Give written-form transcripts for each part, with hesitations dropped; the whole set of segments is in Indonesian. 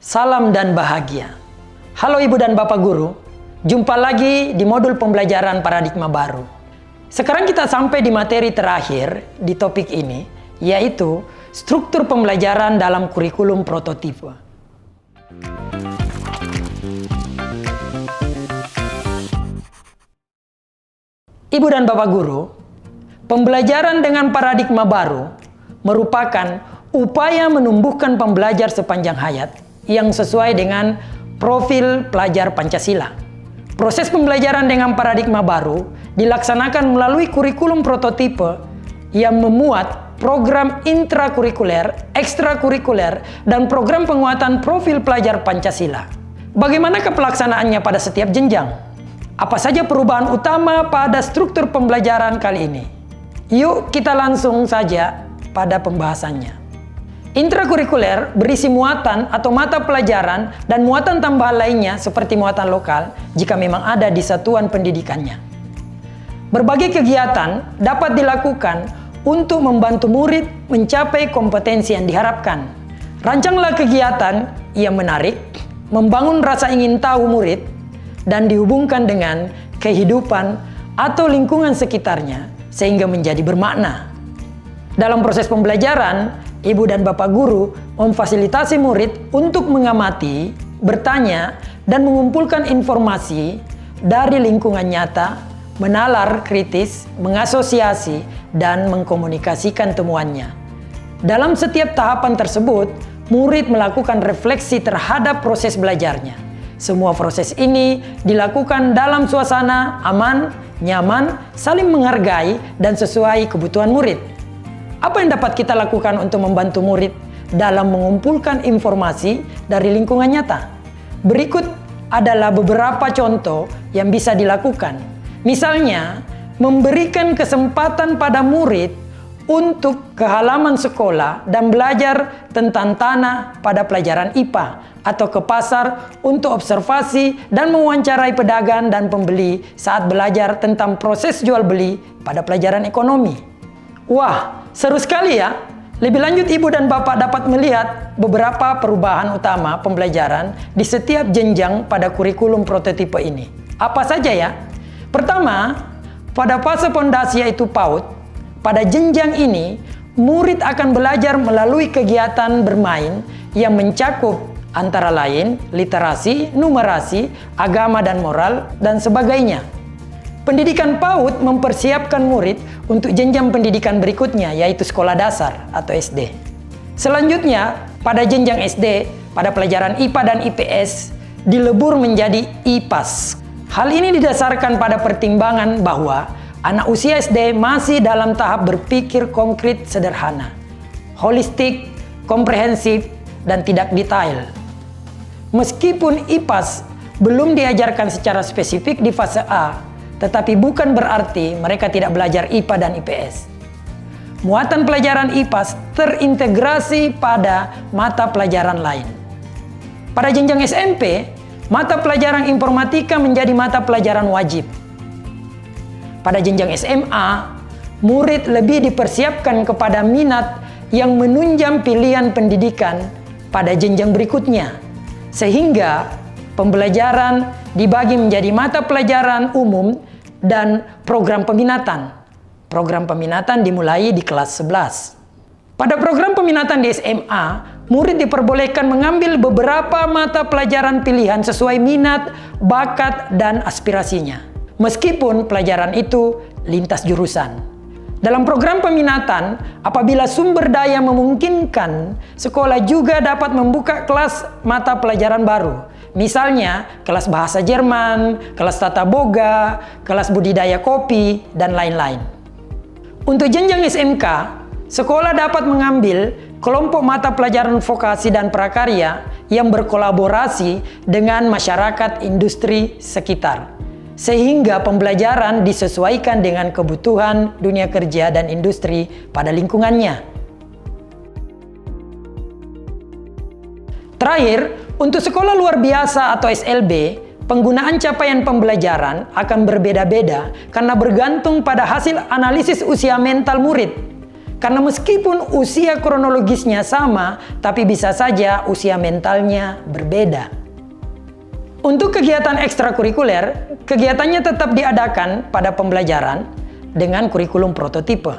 Salam dan bahagia. Halo Ibu dan Bapak Guru, jumpa lagi di modul pembelajaran paradigma baru. Sekarang kita sampai di materi terakhir di topik ini, yaitu struktur pembelajaran dalam kurikulum prototipe. Ibu dan Bapak Guru, pembelajaran dengan paradigma baru merupakan upaya menumbuhkan pembelajar sepanjang hayat yang sesuai dengan profil pelajar Pancasila. Proses pembelajaran dengan paradigma baru dilaksanakan melalui kurikulum prototipe yang memuat program intrakurikuler, ekstrakurikuler, dan program penguatan profil pelajar Pancasila. Bagaimana pelaksanaannya pada setiap jenjang? Apa saja perubahan utama pada struktur pembelajaran kali ini? Yuk kita langsung saja pada pembahasannya. Intrakurikuler berisi muatan atau mata pelajaran dan muatan tambahan lainnya seperti muatan lokal jika memang ada di satuan pendidikannya. Berbagai kegiatan dapat dilakukan untuk membantu murid mencapai kompetensi yang diharapkan. Rancanglah kegiatan yang menarik, membangun rasa ingin tahu murid, dan dihubungkan dengan kehidupan atau lingkungan sekitarnya sehingga menjadi bermakna. Dalam proses pembelajaran, Ibu dan Bapak Guru memfasilitasi murid untuk mengamati, bertanya, dan mengumpulkan informasi dari lingkungan nyata, menalar kritis, mengasosiasi, dan mengkomunikasikan temuannya. Dalam setiap tahapan tersebut, murid melakukan refleksi terhadap proses belajarnya. Semua proses ini dilakukan dalam suasana aman, nyaman, saling menghargai, dan sesuai kebutuhan murid. Apa yang dapat kita lakukan untuk membantu murid dalam mengumpulkan informasi dari lingkungan nyata? Berikut adalah beberapa contoh yang bisa dilakukan. Misalnya, memberikan kesempatan pada murid untuk ke halaman sekolah dan belajar tentang tanah pada pelajaran IPA, atau ke pasar untuk observasi dan mewawancarai pedagang dan pembeli saat belajar tentang proses jual beli pada pelajaran ekonomi. Wah, seru sekali ya. Lebih lanjut, Ibu dan Bapak dapat melihat beberapa perubahan utama pembelajaran di setiap jenjang pada kurikulum prototipe ini. Apa saja ya? Pertama, pada fase fondasi yaitu PAUD, pada jenjang ini, murid akan belajar melalui kegiatan bermain yang mencakup antara lain literasi, numerasi, agama dan moral, dan sebagainya. Pendidikan PAUD mempersiapkan murid untuk jenjang pendidikan berikutnya, yaitu sekolah dasar atau SD. Selanjutnya, pada jenjang SD, pada pelajaran IPA dan IPS, dilebur menjadi IPAS. Hal ini didasarkan pada pertimbangan bahwa anak usia SD masih dalam tahap berpikir konkret sederhana, holistik, komprehensif, dan tidak detail. Meskipun IPAS belum diajarkan secara spesifik di fase A, tetapi bukan berarti mereka tidak belajar IPA dan IPS. Muatan pelajaran IPAS terintegrasi pada mata pelajaran lain. Pada jenjang SMP, mata pelajaran informatika menjadi mata pelajaran wajib. Pada jenjang SMA, murid lebih dipersiapkan kepada minat yang menunjang pilihan pendidikan pada jenjang berikutnya, sehingga pembelajaran dibagi menjadi mata pelajaran umum dan program peminatan. Program peminatan dimulai di kelas 11. Pada program peminatan di SMA, murid diperbolehkan mengambil beberapa mata pelajaran pilihan sesuai minat, bakat, dan aspirasinya. Meskipun pelajaran itu lintas jurusan. Dalam program peminatan, apabila sumber daya memungkinkan, sekolah juga dapat membuka kelas mata pelajaran baru. Misalnya, kelas bahasa Jerman, kelas tata boga, kelas budidaya kopi, dan lain-lain. Untuk jenjang SMK, sekolah dapat mengambil kelompok mata pelajaran vokasi dan prakarya yang berkolaborasi dengan masyarakat industri sekitar, sehingga pembelajaran disesuaikan dengan kebutuhan dunia kerja dan industri pada lingkungannya. Terakhir, untuk sekolah luar biasa atau SLB, penggunaan capaian pembelajaran akan berbeda-beda karena bergantung pada hasil analisis usia mental murid. Karena meskipun usia kronologisnya sama, tapi bisa saja usia mentalnya berbeda. Untuk kegiatan ekstrakurikuler, kegiatannya tetap diadakan pada pembelajaran dengan kurikulum prototipe.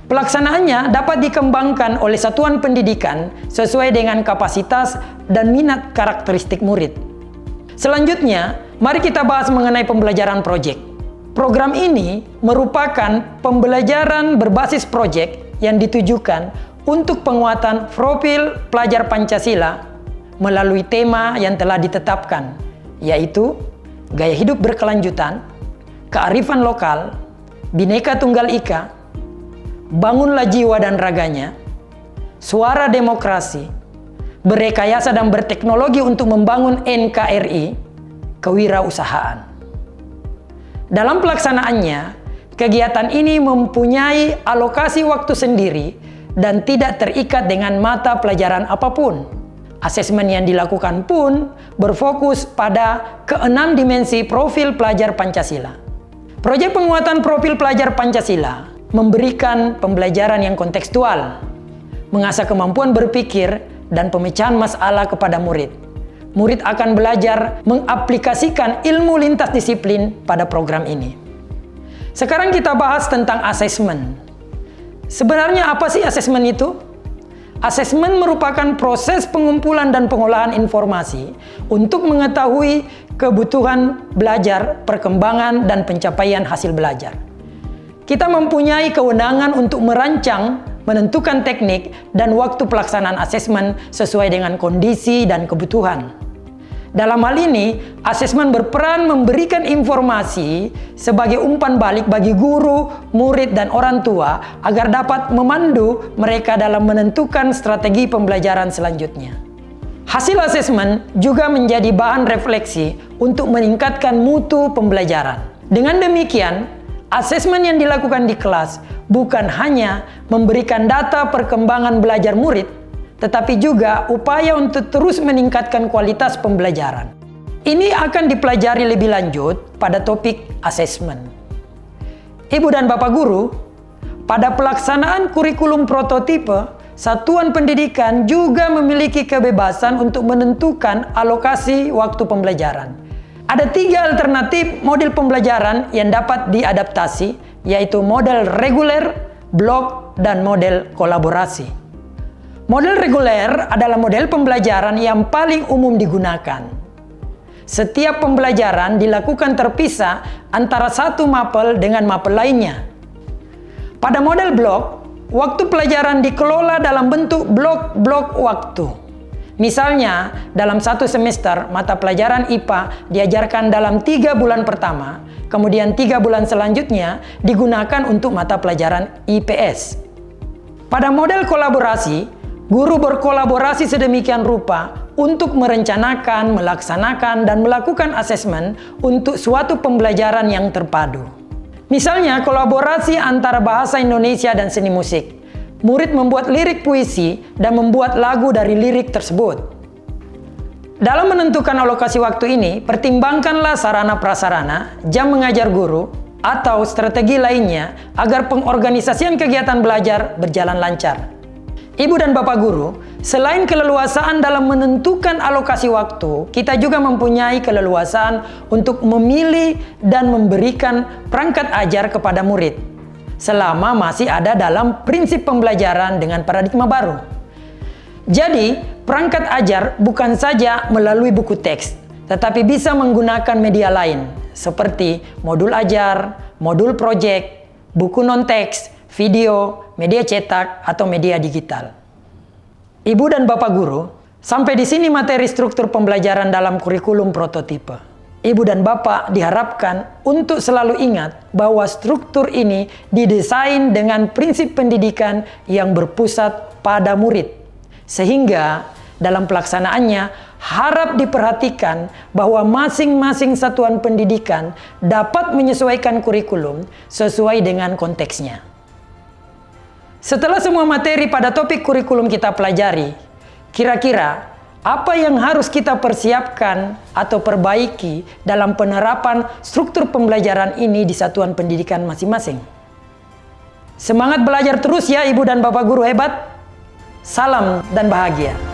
Pelaksanaannya dapat dikembangkan oleh satuan pendidikan sesuai dengan kapasitas dan minat karakteristik murid. Selanjutnya, mari kita bahas mengenai pembelajaran proyek. Program ini merupakan pembelajaran berbasis proyek yang ditujukan untuk penguatan profil pelajar Pancasila melalui tema yang telah ditetapkan, yaitu gaya hidup berkelanjutan, kearifan lokal, Bhinneka Tunggal Ika, bangunlah jiwa dan raganya, suara demokrasi, berrekayasa dan berteknologi untuk membangun NKRI, kewirausahaan. Dalam pelaksanaannya, kegiatan ini mempunyai alokasi waktu sendiri dan tidak terikat dengan mata pelajaran apapun. Asesmen yang dilakukan pun berfokus pada keenam dimensi profil pelajar Pancasila. Proyek penguatan profil pelajar Pancasila memberikan pembelajaran yang kontekstual, mengasah kemampuan berpikir dan pemecahan masalah kepada murid. Murid akan belajar mengaplikasikan ilmu lintas disiplin pada program ini. Sekarang kita bahas tentang asesmen. Sebenarnya apa sih asesmen itu? Asesmen merupakan proses pengumpulan dan pengolahan informasi untuk mengetahui kebutuhan belajar, perkembangan, dan pencapaian hasil belajar. Kita mempunyai kewenangan untuk merancang, menentukan teknik, dan waktu pelaksanaan asesmen sesuai dengan kondisi dan kebutuhan. Dalam hal ini, asesmen berperan memberikan informasi sebagai umpan balik bagi guru, murid, dan orang tua agar dapat memandu mereka dalam menentukan strategi pembelajaran selanjutnya. Hasil asesmen juga menjadi bahan refleksi untuk meningkatkan mutu pembelajaran. Dengan demikian, asesmen yang dilakukan di kelas bukan hanya memberikan data perkembangan belajar murid, tetapi juga upaya untuk terus meningkatkan kualitas pembelajaran. Ini akan dipelajari lebih lanjut pada topik asesmen. Ibu dan Bapak Guru, pada pelaksanaan kurikulum prototipe, satuan pendidikan juga memiliki kebebasan untuk menentukan alokasi waktu pembelajaran. Ada 3 alternatif model pembelajaran yang dapat diadaptasi, yaitu model reguler, blok, dan model kolaborasi. Model reguler adalah model pembelajaran yang paling umum digunakan. Setiap pembelajaran dilakukan terpisah antara satu mapel dengan mapel lainnya. Pada model blok, waktu pelajaran dikelola dalam bentuk blok-blok waktu. Misalnya, dalam satu semester, mata pelajaran IPA diajarkan dalam 3 bulan pertama, kemudian 3 bulan selanjutnya digunakan untuk mata pelajaran IPS. Pada model kolaborasi, guru berkolaborasi sedemikian rupa untuk merencanakan, melaksanakan, dan melakukan asesmen untuk suatu pembelajaran yang terpadu. Misalnya, kolaborasi antara bahasa Indonesia dan seni musik. Murid membuat lirik puisi dan membuat lagu dari lirik tersebut. Dalam menentukan alokasi waktu ini, pertimbangkanlah sarana prasarana, jam mengajar guru, atau strategi lainnya agar pengorganisasian kegiatan belajar berjalan lancar. Ibu dan Bapak Guru, selain keleluasaan dalam menentukan alokasi waktu, kita juga mempunyai keleluasaan untuk memilih dan memberikan perangkat ajar kepada murid, selama masih ada dalam prinsip pembelajaran dengan paradigma baru. Jadi, perangkat ajar bukan saja melalui buku teks, tetapi bisa menggunakan media lain, seperti modul ajar, modul proyek, buku non-teks, video, media cetak, atau media digital. Ibu dan Bapak Guru, sampai di sini materi struktur pembelajaran dalam kurikulum prototipe. Ibu dan Bapak diharapkan untuk selalu ingat bahwa struktur ini didesain dengan prinsip pendidikan yang berpusat pada murid. Sehingga dalam pelaksanaannya harap diperhatikan bahwa masing-masing satuan pendidikan dapat menyesuaikan kurikulum sesuai dengan konteksnya. Setelah semua materi pada topik kurikulum kita pelajari, kira-kira apa yang harus kita persiapkan atau perbaiki dalam penerapan struktur pembelajaran ini di satuan pendidikan masing-masing? Semangat belajar terus ya Ibu dan Bapak guru hebat. Salam dan bahagia.